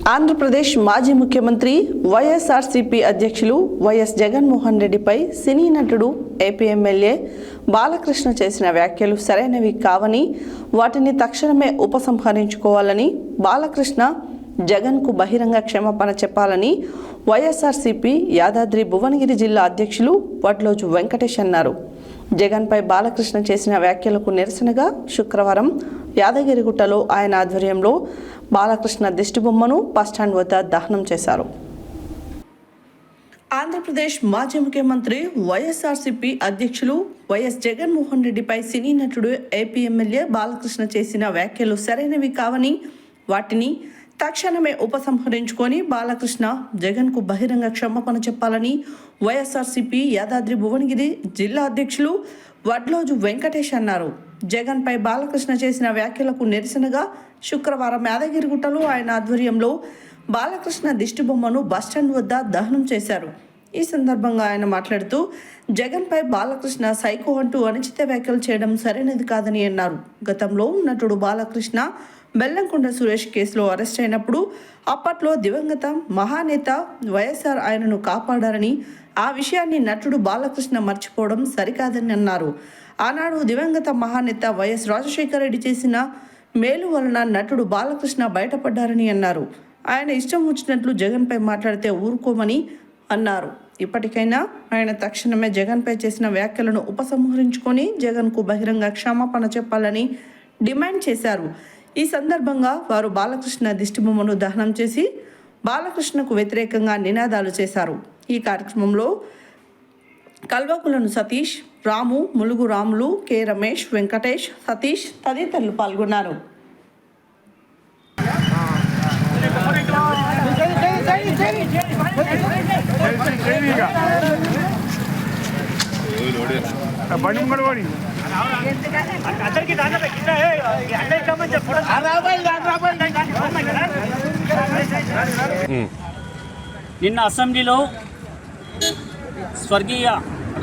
ఆంధ్రప్రదేశ్ మాజీ ముఖ్యమంత్రి వైఎస్ఆర్సీపీ అధ్యక్షులు వైఎస్ జగన్మోహన్ రెడ్డిపై సినీ నటుడు ఏపీ ఎమ్మెల్యే బాలకృష్ణ చేసిన వ్యాఖ్యలు సరైనవి కావని, వాటిని తక్షణమే ఉపసంహరించుకోవాలని, బాలకృష్ణ జగన్కు బహిరంగ క్షమాపణ చెప్పాలని వైఎస్ఆర్సీపీ యాదాద్రి భువనగిరి జిల్లా అధ్యక్షులు వడ్లోజు వెంకటేష్ అన్నారు. జగన్పై బాలకృష్ణ చేసిన వ్యాఖ్యలకు నిరసనగా శుక్రవారం యాదగిరిగుట్టలో ఆయన ఆధ్వర్యంలో బాలకృష్ణ దిష్టిబొమ్మను బస్టాండ్ వద్ద దహనం చేశారు. ఆంధ్రప్రదేశ్ మాజీ ముఖ్యమంత్రి వైఎస్ఆర్సీపీ అధ్యక్షులు వైఎస్ జగన్మోహన్ రెడ్డిపై సినీ నటుడు ఏపీ ఎమ్మెల్యే బాలకృష్ణ చేసిన వ్యాఖ్యలు సరైనవి కావని, వాటిని తక్షణమే ఉపసంహరించుకొని బాలకృష్ణ జగన్కు బహిరంగ క్షమాపణ చెప్పాలని వైఎస్ఆర్సీపీ యాదాద్రి భువనగిరి జిల్లా అధ్యక్షులు వడ్లోజు వెంకటేష్ అన్నారు. జగన్పై బాలకృష్ణ చేసిన వ్యాఖ్యలకు నిరసనగా శుక్రవారం యాదగిరిగుట్టలో ఆయన ఆధ్వర్యంలో బాలకృష్ణ దిష్టిబొమ్మను బస్టాండ్ వద్ద దహనం చేశారు. ఈ సందర్భంగా ఆయన మాట్లాడుతూ జగన్పై బాలకృష్ణ సైకో అంటూ అనుచిత వ్యాఖ్యలు చేయడం సరైనది కాదని అన్నారు. గతంలో నటుడు బాలకృష్ణ బెల్లంకొండ సురేష్ కేసులో అరెస్ట్ అయినప్పుడు అప్పట్లో దివంగత మహానేత వైఎస్ఆర్ ఆయనను కాపాడారని, ఆ విషయాన్ని నటుడు బాలకృష్ణ మర్చిపోవడం సరికాదని అన్నారు. ఆనాడు దివంగత మహానేత వైఎస్ రాజశేఖర రెడ్డి చేసిన మేలు వలన నటుడు బాలకృష్ణ బయటపడ్డారని అన్నారు. ఆయన ఇష్టం వచ్చినట్లు జగన్పై మాట్లాడితే ఊరుకోమని అన్నారు. ఇప్పటికైనా ఆయన తక్షణమే జగన్పై చేసిన వ్యాఖ్యలను ఉపసంహరించుకొని జగన్కు బహిరంగ క్షమాపణ చెప్పాలని డిమాండ్ చేశారు. ఈ సందర్భంగా వారు బాలకృష్ణ దిష్టిబొమ్మను దహనం చేసి బాలకృష్ణకు వ్యతిరేకంగా నినాదాలు చేశారు. ఈ కార్యక్రమంలో కల్వకులను సతీష్, రాము, ములుగు రాములు, కె రమేష్, వెంకటేష్, సతీష్ తదితరులు పాల్గొన్నారు. నిన్న అసెంబ్లీలో స్వర్గీయ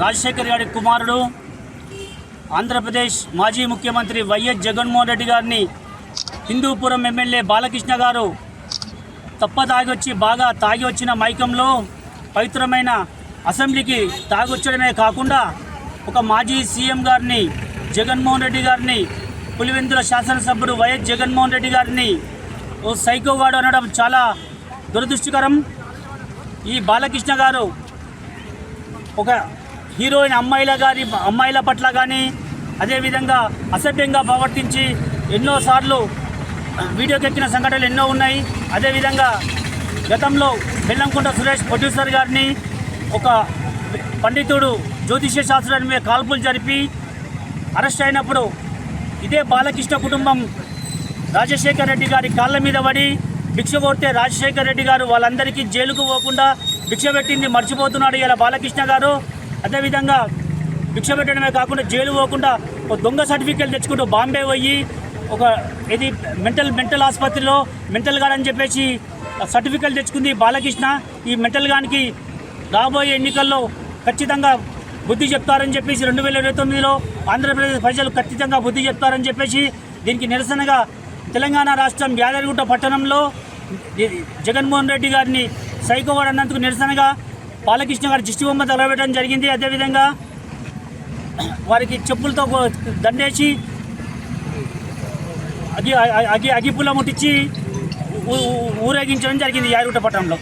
రాజశేఖర్ గారి కుమారుడు ఆంధ్రప్రదేశ్ మాజీ ముఖ్యమంత్రి వైఎస్ జగన్మోహన్ రెడ్డి గారిని హిందూపురం ఎమ్మెల్యే బాలకృష్ణ గారు బాగా తాగి వచ్చిన మైకంలో పవిత్రమైన అసెంబ్లీకి తాగొచ్చడమే కాకుండా ఒక మాజీ సీఎం గారిని, జగన్మోహన్ రెడ్డి గారిని, పులివెందుల శాసనసభ్యుడు వైఎస్ జగన్మోహన్ రెడ్డి గారిని ఓ సైకోగాడు అనడం చాలా దురదృష్టకరం. ఈ బాలకృష్ణ గారు ఒక హీరోయిన్ అమ్మాయిల పట్ల కానీ అదేవిధంగా అసభ్యంగా ప్రవర్తించి ఎన్నోసార్లు వీడియోకెక్కిన సంఘటనలు ఎన్నో ఉన్నాయి. అదేవిధంగా గతంలో బెల్లంకొండ సురేష్ ప్రొడ్యూసర్ గారిని ఒక పండితుడు జ్యోతిష్య శాస్త్రాన్ని మీద కాల్పులు జరిపి అరెస్ట్ అయినప్పుడు ఇదే బాలకృష్ణ కుటుంబం రాజశేఖర రెడ్డి గారి కాళ్ళ మీద పడి భిక్ష కొడితే రాజశేఖర రెడ్డి గారు వాళ్ళందరికీ జైలుకు పోకుండా భిక్ష పెట్టింది మర్చిపోతున్నాడు ఇలా బాలకృష్ణ గారు. అదేవిధంగా భిక్ష పెట్టడమే కాకుండా జైలు పోకుండా ఒక దొంగ సర్టిఫికేట్ తెచ్చుకుంటూ బాంబే పోయి ఒక ఇది మెంటల్ ఆసుపత్రిలో మెంటల్ గార్డ్ అని చెప్పేసి సర్టిఫికేట్ తెచ్చుకుంది బాలకృష్ణ. ఈ మెంటల్ గానికి రాబోయే ఎన్నికల్లో ఖచ్చితంగా బుద్ధి చెప్తారని చెప్పేసి 2029లో ఆంధ్రప్రదేశ్ ప్రజలు ఖచ్చితంగా బుద్ధి చెప్తారని చెప్పేసి దీనికి నిరసనగా తెలంగాణ రాష్ట్రం యాదగిరిగుట్ట పట్టణంలో జగన్మోహన్ రెడ్డి గారిని సైకోవాడు అన్నందుకు నిరసనగా బాలకృష్ణ గారి దిష్టిబొమ్మ తగలబెట్టడం జరిగింది. అదేవిధంగా వారికి చెప్పులతో దండేసి అగిపుల్ల ముట్టించి ఊరేగించడం జరిగింది యాదగిరిగుట్ట పట్టణంలో.